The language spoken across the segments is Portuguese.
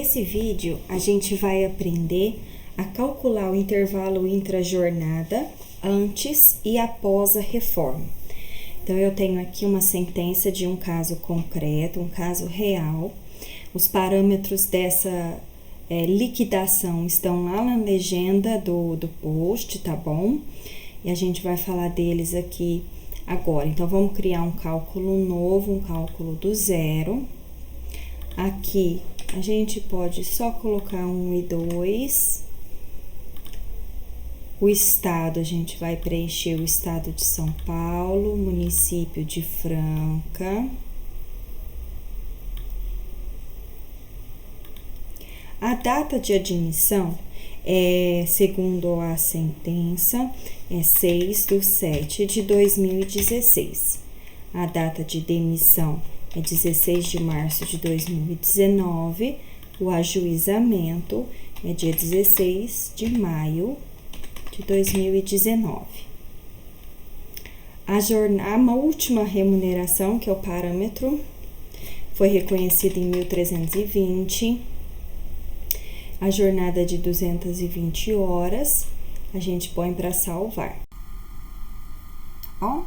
Nesse vídeo, a gente vai aprender a calcular o intervalo intra-jornada antes e após a reforma. Então, eu tenho aqui uma sentença de um caso concreto, um caso real. Os parâmetros dessa liquidação estão lá na legenda do post, tá bom? E a gente vai falar deles aqui agora. Então, vamos criar um cálculo novo, um cálculo do zero. Aqui, a gente pode só colocar 1 e 2. O estado, a gente vai preencher o estado de São Paulo, município de Franca. A data de admissão, segundo a sentença, é 6/7/2016. A data de demissão é 16 de março de 2019, o ajuizamento é dia 16 de maio de 2019. A última remuneração, que é o parâmetro, foi reconhecida em 1320, a jornada de 220 horas, a gente põe para salvar. Bom,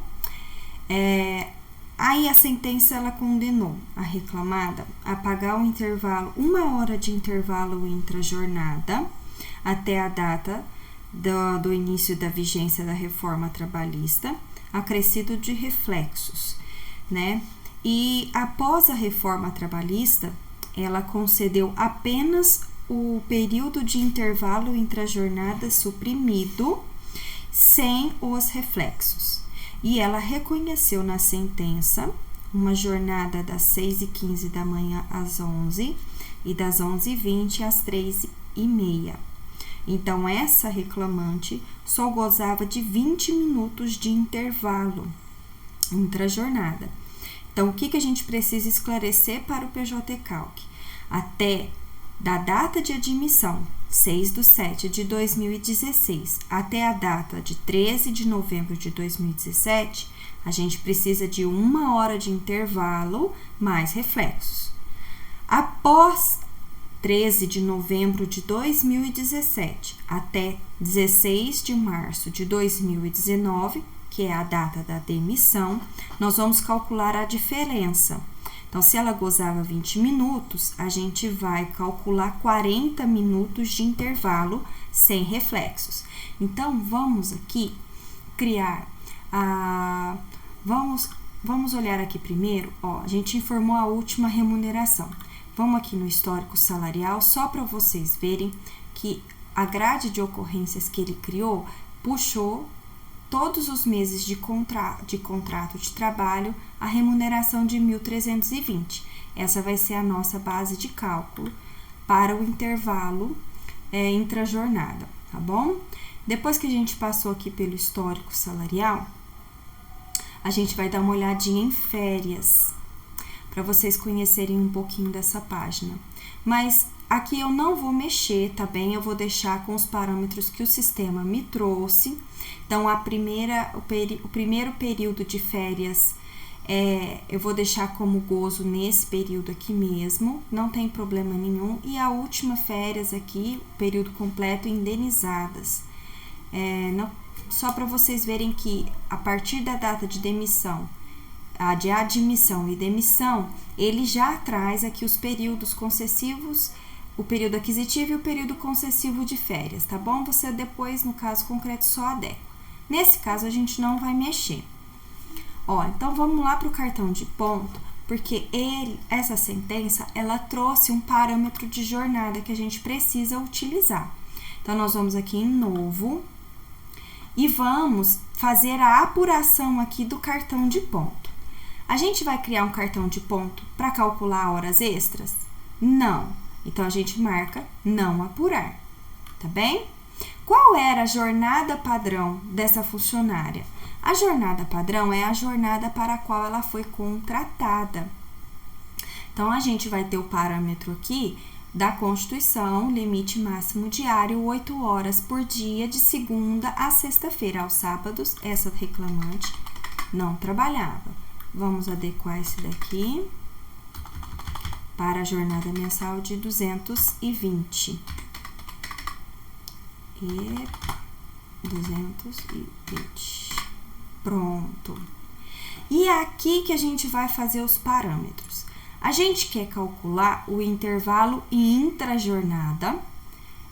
aí a sentença ela condenou a reclamada a pagar o intervalo, 1 hora de intervalo intra-jornada até a data do início da vigência da reforma trabalhista, acrescido de reflexos, né? E após a reforma trabalhista, ela concedeu apenas o período de intervalo intra-jornada suprimido, sem os reflexos. E ela reconheceu na sentença uma jornada das 6h15 da manhã às 11 e das 11h20 às 3h30. Então, essa reclamante só gozava de 20 minutos de intervalo intra-jornada. Então, o que a gente precisa esclarecer para o PJ-Calc? Até da data de admissão, 6/7/2016, até a data de 13 de novembro de 2017, a gente precisa de 1 hora de intervalo mais reflexos. Após 13 de novembro de 2017 até 16 de março de 2019, que é a data da demissão, nós vamos calcular a diferença. Então, se ela gozava 20 minutos, a gente vai calcular 40 minutos de intervalo sem reflexos. Então, vamos aqui criar vamos olhar aqui primeiro, a gente informou a última remuneração. Vamos aqui no histórico salarial, só para vocês verem que a grade de ocorrências que ele criou puxou todos os meses de contrato de trabalho a remuneração de 1.320. Essa vai ser a nossa base de cálculo para o intervalo intra-jornada, tá bom? Depois que a gente passou aqui pelo histórico salarial, a gente vai dar uma olhadinha em férias, para vocês conhecerem um pouquinho dessa página. Mas aqui eu não vou mexer, tá bem? Eu vou deixar com os parâmetros que o sistema me trouxe. Então, o primeiro período de férias, eu vou deixar como gozo nesse período aqui mesmo, não tem problema nenhum. E a última férias aqui, o período completo, indenizadas. Só para vocês verem que a partir da data de demissão, de admissão e demissão, ele já traz aqui os períodos concessivos, o período aquisitivo e o período concessivo de férias, tá bom? Você depois, no caso concreto, só adequa. Nesse caso, a gente não vai mexer. Então vamos lá para o cartão de ponto, porque essa sentença, ela trouxe um parâmetro de jornada que a gente precisa utilizar. Então, nós vamos aqui em novo e vamos fazer a apuração aqui do cartão de ponto. A gente vai criar um cartão de ponto para calcular horas extras? Não. Então, a gente marca não apurar, tá bem? Qual era a jornada padrão dessa funcionária? A jornada padrão é a jornada para a qual ela foi contratada. Então, a gente vai ter o parâmetro aqui da Constituição, limite máximo diário, 8 horas por dia, de segunda a sexta-feira. Aos sábados, essa reclamante não trabalhava. Vamos adequar esse daqui. para a jornada mensal de 220. E 220. Pronto. E é aqui que a gente vai fazer os parâmetros. A gente quer calcular o intervalo intrajornada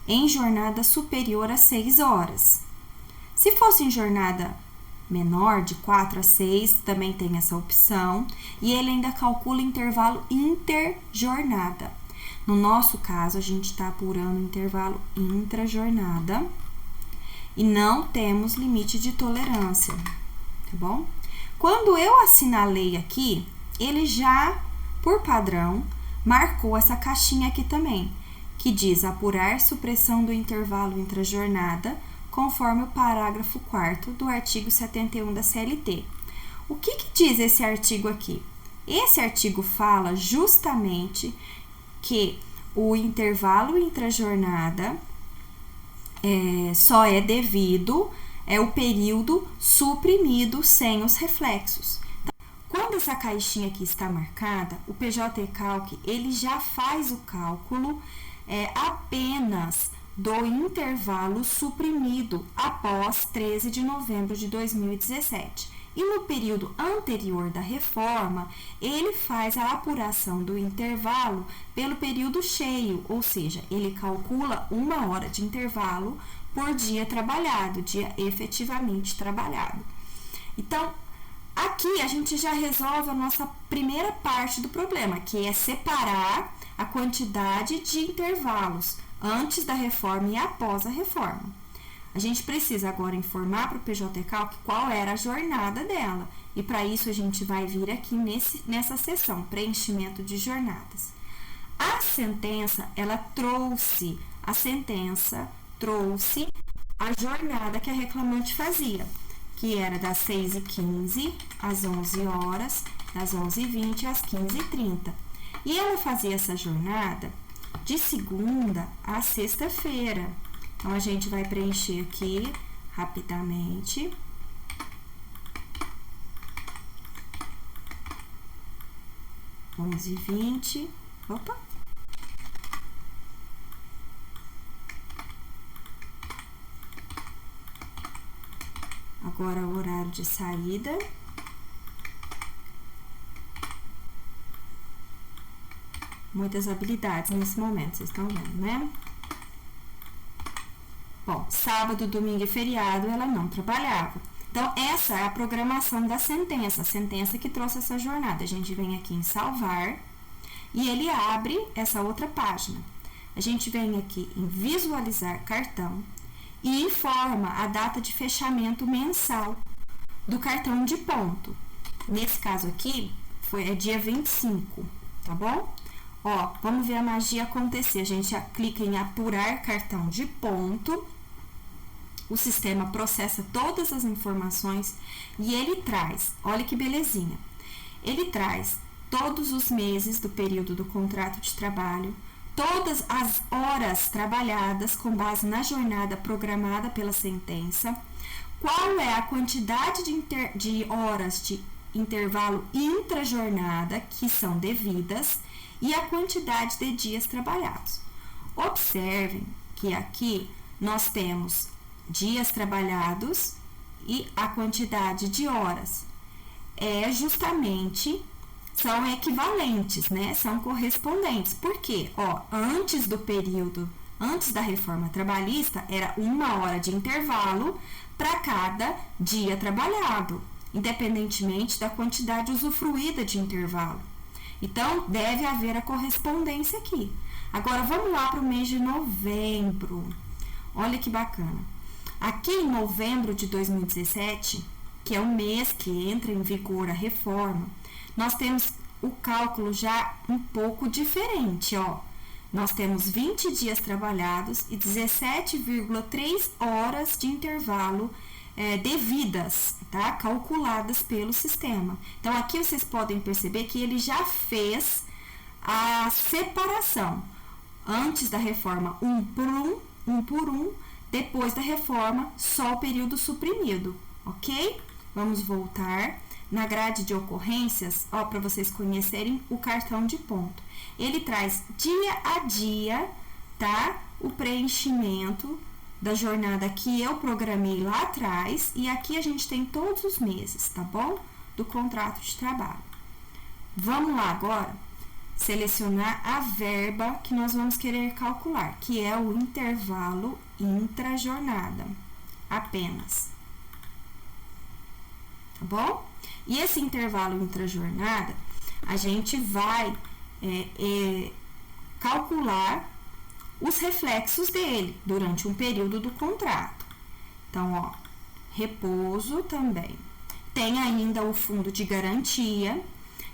em jornada superior a 6 horas. Se fosse em jornada menor, de 4 a 6, também tem essa opção. E ele ainda calcula intervalo interjornada. No nosso caso, a gente está apurando o intervalo intrajornada e não temos limite de tolerância, tá bom? Quando eu assinalei aqui, ele já, por padrão, marcou essa caixinha aqui também, que diz apurar supressão do intervalo intrajornada, conforme o parágrafo 4º do artigo 71 da CLT. O que diz esse artigo aqui? Esse artigo fala justamente que o intervalo intrajornada só é devido o período suprimido sem os reflexos. Então, quando essa caixinha aqui está marcada, o PJ Calc ele já faz o cálculo apenas do intervalo suprimido após 13 de novembro de 2017. E no período anterior da reforma, ele faz a apuração do intervalo pelo período cheio, ou seja, ele calcula 1 hora de intervalo por dia trabalhado, dia efetivamente trabalhado. Então, aqui a gente já resolve a nossa primeira parte do problema, que é separar a quantidade de intervalos antes da reforma e após a reforma. A gente precisa agora informar para o PJ Calc qual era a jornada dela. E para isso a gente vai vir aqui nessa seção, preenchimento de jornadas. A sentença trouxe a jornada que a reclamante fazia, que era das 6h15 às 11 horas, das 11h20 às 15h30. E ela fazia essa jornada de segunda a sexta-feira. Então, a gente vai preencher aqui rapidamente. Onze e 20. Opa! Agora, o horário de saída. Muitas habilidades nesse momento, vocês estão vendo, né? Bom, sábado, domingo e feriado ela não trabalhava. Então, essa é a programação da sentença, a sentença que trouxe essa jornada. A gente vem aqui em salvar e ele abre essa outra página. A gente vem aqui em visualizar cartão e informa a data de fechamento mensal do cartão de ponto. Nesse caso aqui, é dia 25, tá bom? Ó, vamos ver a magia acontecer. A gente clica em apurar cartão de ponto. O sistema processa todas as informações e ele traz, olha que belezinha. Ele traz todos os meses do período do contrato de trabalho, todas as horas trabalhadas com base na jornada programada pela sentença, qual é a quantidade de horas de intervalo intrajornada que são devidas e a quantidade de dias trabalhados. Observem que aqui nós temos dias trabalhados e a quantidade de horas. São equivalentes, né? São correspondentes. Por quê? Ó, antes da reforma trabalhista, era 1 hora de intervalo para cada dia trabalhado, independentemente da quantidade usufruída de intervalo. Então, deve haver a correspondência aqui. Agora, vamos lá para o mês de novembro. Olha que bacana. Aqui em novembro de 2017, que é o mês que entra em vigor a reforma, nós temos o cálculo já um pouco diferente, ó. Nós temos 20 dias trabalhados e 17,3 horas de intervalo devidas, tá? Calculadas pelo sistema. Então, aqui vocês podem perceber que ele já fez a separação. Antes da reforma, 1 por 1, depois da reforma, só o período suprimido, ok? Vamos voltar. na grade de ocorrências, ó, para vocês conhecerem o cartão de ponto. Ele traz dia a dia, tá? O preenchimento da jornada que eu programei lá atrás, e aqui a gente tem todos os meses, tá bom? Do contrato de trabalho. Vamos lá agora selecionar a verba que nós vamos querer calcular, que é o intervalo intrajornada, apenas. Tá bom? E esse intervalo intrajornada, a gente vai calcular os reflexos dele durante um período do contrato. Então, ó, repouso também. Tem ainda o fundo de garantia,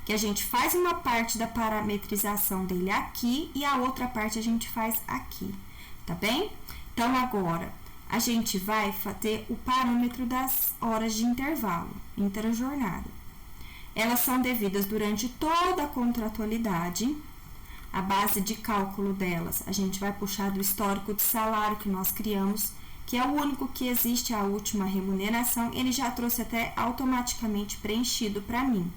que a gente faz uma parte da parametrização dele aqui e a outra parte a gente faz aqui, tá bem? Então, agora, a gente vai ter o parâmetro das horas de intervalo, intrajornada. Elas são devidas durante toda a contratualidade. A base de cálculo delas, a gente vai puxar do histórico de salário que nós criamos, que é o único que existe, a última remuneração. Ele já trouxe até automaticamente preenchido para mim.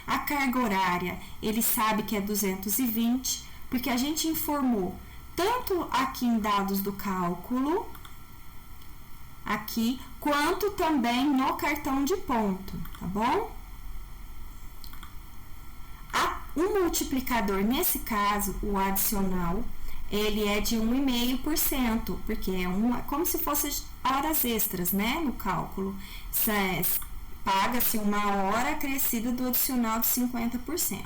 A carga horária, ele sabe que é 220, porque a gente informou tanto aqui em dados do cálculo, aqui, quanto também no cartão de ponto, tá bom? O multiplicador, nesse caso, o adicional, ele é de 1,5%, porque é como se fosse horas extras, né, no cálculo. Paga-se uma hora acrescida do adicional de 50%.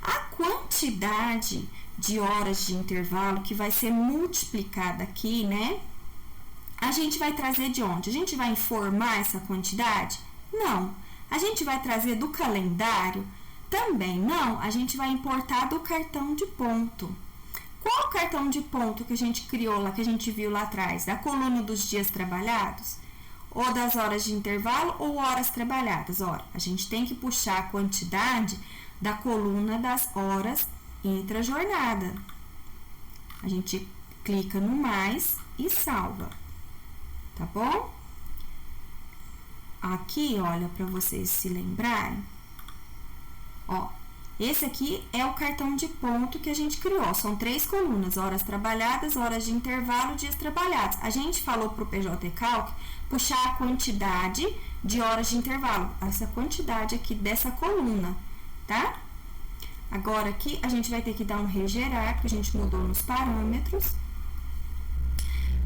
A quantidade de horas de intervalo que vai ser multiplicada aqui, né, a gente vai trazer de onde? A gente vai informar essa quantidade? Não. A gente vai trazer do calendário? Também não. A gente vai importar do cartão de ponto. Qual cartão de ponto que a gente criou lá, que a gente viu lá atrás? Da coluna dos dias trabalhados? Ou das horas de intervalo ou horas trabalhadas? Ora, a gente tem que puxar a quantidade da coluna das horas intrajornada. A gente clica no mais e salva. Tá bom? Aqui, olha, para vocês se lembrarem, ó, esse aqui é o cartão de ponto que a gente criou. São 3 colunas, horas trabalhadas, horas de intervalo, dias trabalhados. A gente falou para o PJ Calc puxar a quantidade de horas de intervalo, essa quantidade aqui dessa coluna, tá? Agora aqui a gente vai ter que dar um regerar, porque a gente mudou nos parâmetros.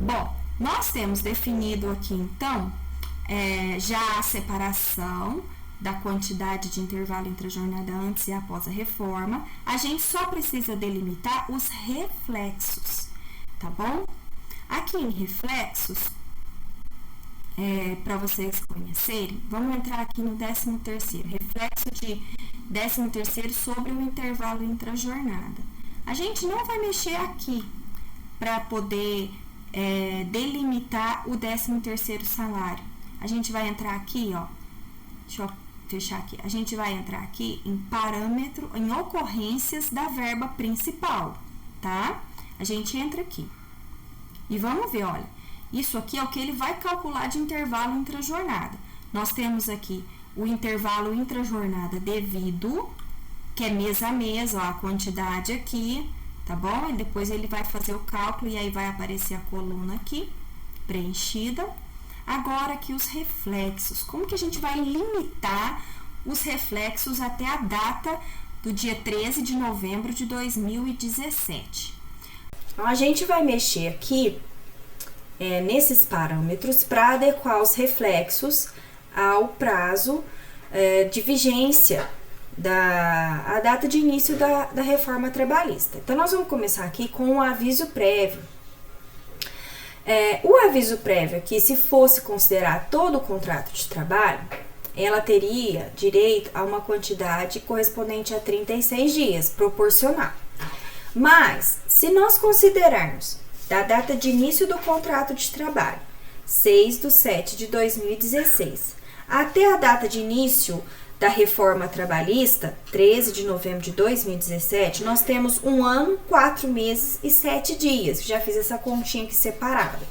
Bom, nós temos definido aqui, então, já a separação da quantidade de intervalo entre a jornada antes e após a reforma. A gente só precisa delimitar os reflexos, tá bom? Aqui em reflexos, para vocês conhecerem, vamos entrar aqui no 13º, reflexo de 13º sobre o intervalo intrajornada. A gente não vai mexer aqui para poder delimitar o 13º salário. A gente vai entrar aqui, ó, deixa eu fechar aqui, a gente vai entrar aqui em parâmetro, em ocorrências da verba principal, tá? A gente entra aqui e vamos ver, olha, isso aqui é o que ele vai calcular de intervalo intrajornada. Nós temos aqui o intervalo intrajornada devido, que é mês a mês, ó, a quantidade aqui, tá bom? E depois ele vai fazer o cálculo e aí vai aparecer a coluna aqui, preenchida. Agora aqui os reflexos. Como que a gente vai limitar os reflexos até a data do dia 13 de novembro de 2017? Então, a gente vai mexer aqui nesses parâmetros para adequar os reflexos ao prazo de vigência a data de início da reforma trabalhista. Então, nós vamos começar aqui com o aviso prévio. O aviso prévio aqui, se fosse considerar todo o contrato de trabalho, ela teria direito a uma quantidade correspondente a 36 dias, proporcional. Mas, se nós considerarmos da data de início do contrato de trabalho, 6/7/2016, até a data de início da reforma trabalhista, 13 de novembro de 2017, nós temos 1 ano, 4 meses e 7 dias. Já fiz essa continha aqui separada.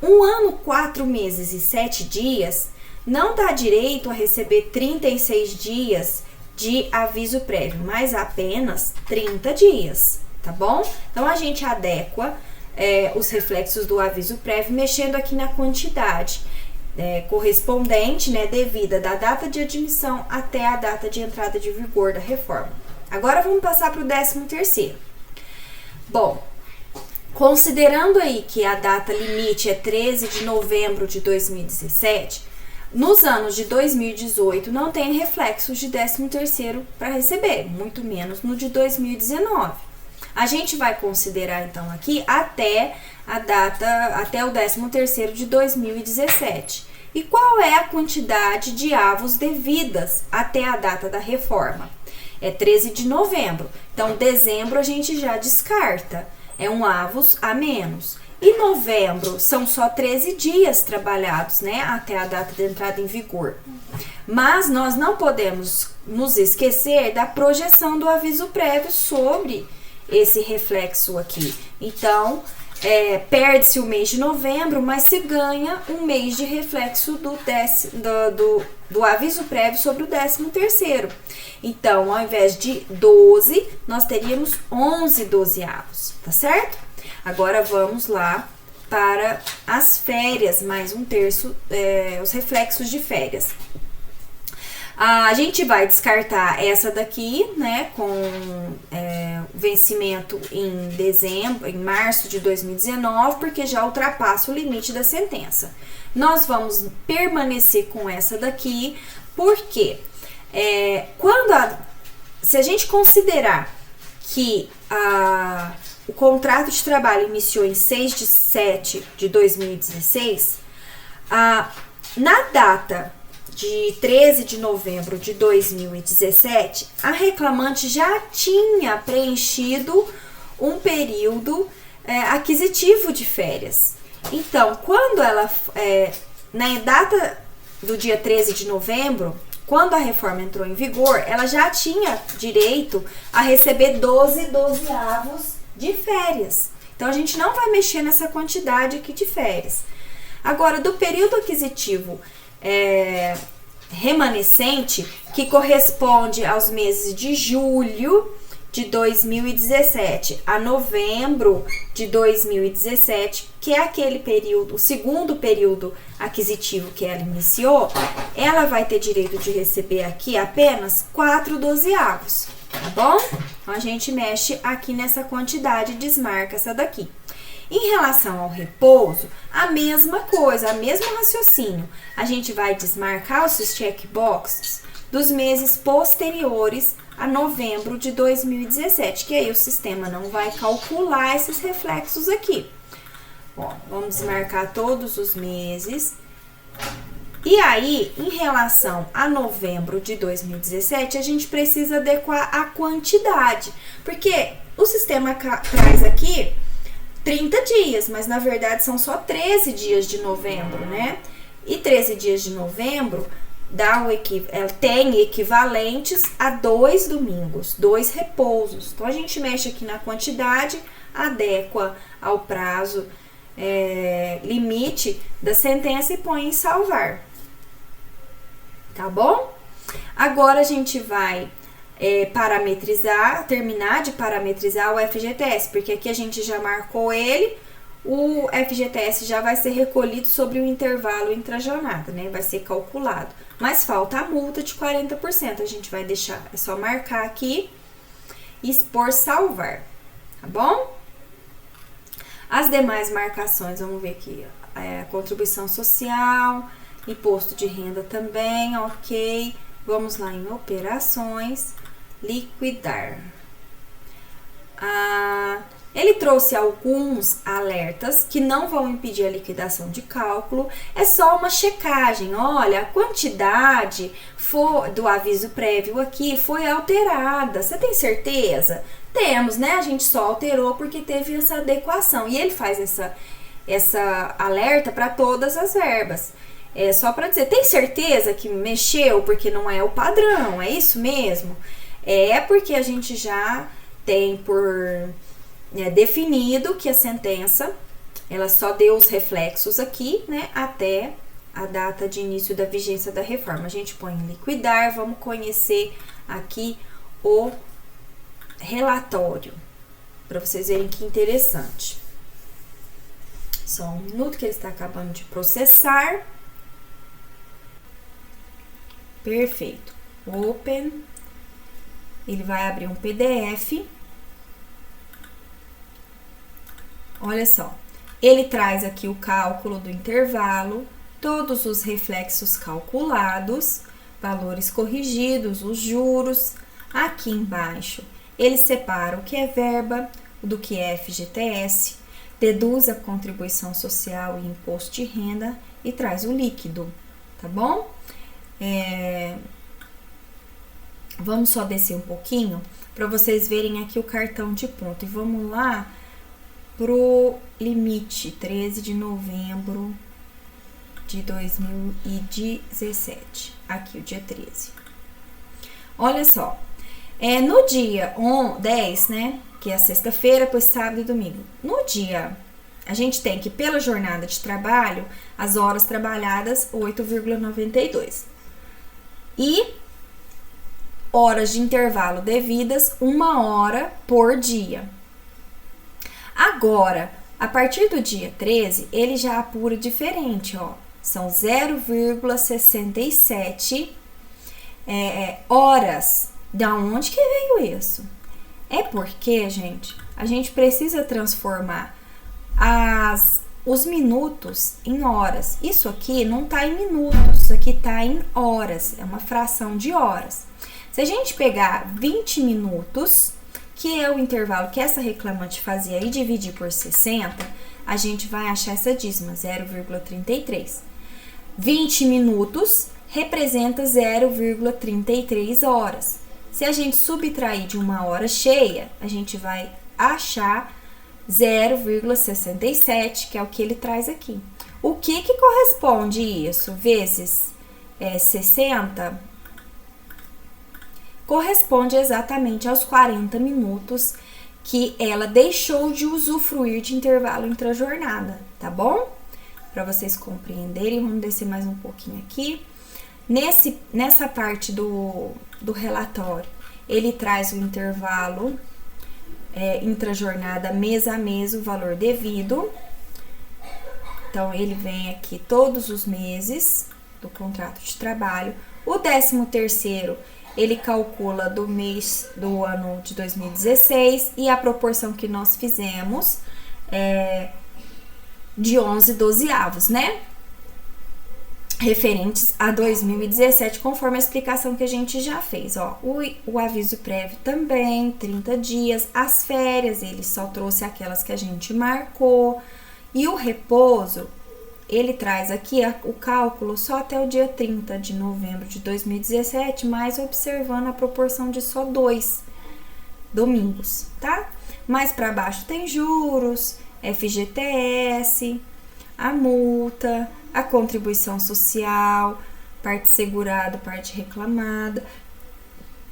1 ano, 4 meses e 7 dias não dá direito a receber 36 dias de aviso prévio, mas apenas 30 dias, tá bom? Então, a gente adequa os reflexos do aviso prévio mexendo aqui na quantidade correspondente, né, devida da data de admissão até a data de entrada de vigor da reforma. Agora, vamos passar para o 13º. Bom, considerando aí que a data limite é 13 de novembro de 2017, nos anos de 2018 não tem reflexos de 13º para receber, muito menos no de 2019. A gente vai considerar então aqui até o 13º de 2017. E qual é a quantidade de avos devidas até a data da reforma? É 13 de novembro. Então, dezembro a gente já descarta. É um avos a menos. E novembro são só 13 dias trabalhados, né? Até a data de entrada em vigor. Mas nós não podemos nos esquecer da projeção do aviso prévio sobre esse reflexo aqui. Então, perde-se o mês de novembro, mas se ganha um mês de reflexo do aviso prévio sobre o 13º. Então, ao invés de 12, nós teríamos 11 dozeavos, tá certo? Agora, vamos lá para as férias, mais um terço, os reflexos de férias. A gente vai descartar essa daqui, né, com vencimento em março de 2019, porque já ultrapassa o limite da sentença. Nós vamos permanecer com essa daqui, porque se a gente considerar que o contrato de trabalho iniciou em 6 de 7 de 2016, na data de 13 de novembro de 2017, a reclamante já tinha preenchido um período aquisitivo de férias. Então, quando ela, na data do dia 13 de novembro, quando a reforma entrou em vigor, ela já tinha direito a receber 12 dozeavos de férias. Então, a gente não vai mexer nessa quantidade aqui de férias. Agora, do período aquisitivo remanescente, que corresponde aos meses de julho de 2017 a novembro de 2017, que é aquele período, o segundo período aquisitivo que ela iniciou, ela vai ter direito de receber aqui apenas 4 dozeavos, tá bom? Então, a gente mexe aqui nessa quantidade e desmarca essa daqui. Em relação ao repouso, a mesma coisa, o mesmo raciocínio. A gente vai desmarcar os checkboxes dos meses posteriores a novembro de 2017, que aí o sistema não vai calcular esses reflexos aqui. Ó, vamos desmarcar todos os meses. E aí, em relação a novembro de 2017, a gente precisa adequar a quantidade, porque o sistema traz aqui 30 dias, mas na verdade são só 13 dias de novembro, né? E 13 dias de novembro tem equivalentes a 2 domingos, 2 repousos. Então, a gente mexe aqui na quantidade, adequa ao prazo limite da sentença e põe em salvar. Tá bom? Agora, a gente vai terminar de parametrizar o FGTS, porque aqui a gente já marcou ele, o FGTS já vai ser recolhido sobre o intervalo intrajornada, né? Vai ser calculado. Mas falta a multa de 40%, a gente vai deixar, é só marcar aqui e por salvar, tá bom? As demais marcações, vamos ver aqui, contribuição social, imposto de renda também, ok. Vamos lá em operações, liquidar. Ele trouxe alguns alertas que não vão impedir a liquidação de cálculo, é só uma checagem. Olha, a quantidade do aviso prévio aqui foi alterada, você tem certeza? Temos, né? A gente só alterou porque teve essa adequação. E ele faz essa alerta para todas as verbas. É só para dizer, tem certeza que mexeu porque não é o padrão? É isso mesmo? É porque a gente já tem definido que a sentença, ela só deu os reflexos aqui, né, até a data de início da vigência da reforma. A gente põe em liquidar, vamos conhecer aqui o relatório, para vocês verem que interessante. Só um minuto que ele está acabando de processar. Perfeito. Open. Ele vai abrir um PDF. Olha só. Ele traz aqui o cálculo do intervalo, todos os reflexos calculados, valores corrigidos, os juros. Aqui embaixo, ele separa o que é verba, do que é FGTS, deduz a contribuição social e imposto de renda e traz o líquido, tá bom? Vamos só descer um pouquinho para vocês verem aqui o cartão de ponto. E vamos lá pro limite, 13 de novembro de 2017. Aqui o dia 13. Olha só, no dia 10, né, que é a sexta-feira, depois sábado e domingo. No dia, a gente tem que, pela jornada de trabalho, as horas trabalhadas, 8,92. E horas de intervalo devidas, 1 hora por dia. Agora, a partir do dia 13, ele já apura diferente, ó. São 0,67 horas. Da onde que veio isso? É porque, gente, a gente precisa transformar os minutos em horas. Isso aqui não tá em minutos, isso aqui tá em horas, é uma fração de horas. Se a gente pegar 20 minutos, que é o intervalo que essa reclamante fazia, e dividir por 60, a gente vai achar essa dízima, 0,33. 20 minutos representa 0,33 horas. Se a gente subtrair de 1 hora cheia, a gente vai achar 0,67, que é o que ele traz aqui. O que corresponde isso? Vezes 60, corresponde exatamente aos 40 minutos que ela deixou de usufruir de intervalo intra-jornada, tá bom? Para vocês compreenderem, vamos descer mais um pouquinho aqui. Nessa parte do relatório, ele traz o intervalo intra-jornada mês a mês, o valor devido. Então, ele vem aqui todos os meses do contrato de trabalho. O 13º, ele calcula do mês do ano de 2016 e a proporção que nós fizemos de 11/12, né? Referentes a 2017, conforme a explicação que a gente já fez, ó. O aviso prévio também, 30 dias. As férias, ele só trouxe aquelas que a gente marcou. E o repouso, ele traz aqui o cálculo só até o dia 30 de novembro de 2017, mas observando a proporção de só 2 domingos, tá? Mais para baixo tem juros, FGTS, a multa, a contribuição social, parte segurada, parte reclamada,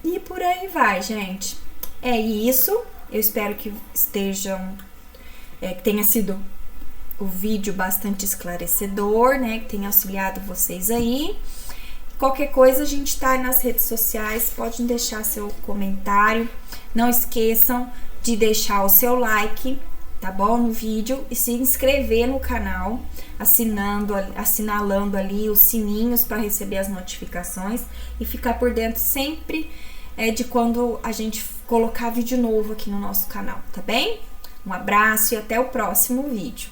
e por aí vai, gente. É isso. Eu espero que que tenha sido o vídeo bastante esclarecedor, né? Que tenha auxiliado vocês aí. Qualquer coisa, a gente tá nas redes sociais, podem deixar seu comentário. Não esqueçam de deixar o seu like, tá bom? No vídeo, e se inscrever no canal, assinalando ali os sininhos para receber as notificações e ficar por dentro sempre de quando a gente colocar vídeo novo aqui no nosso canal, tá bem? Um abraço e até o próximo vídeo.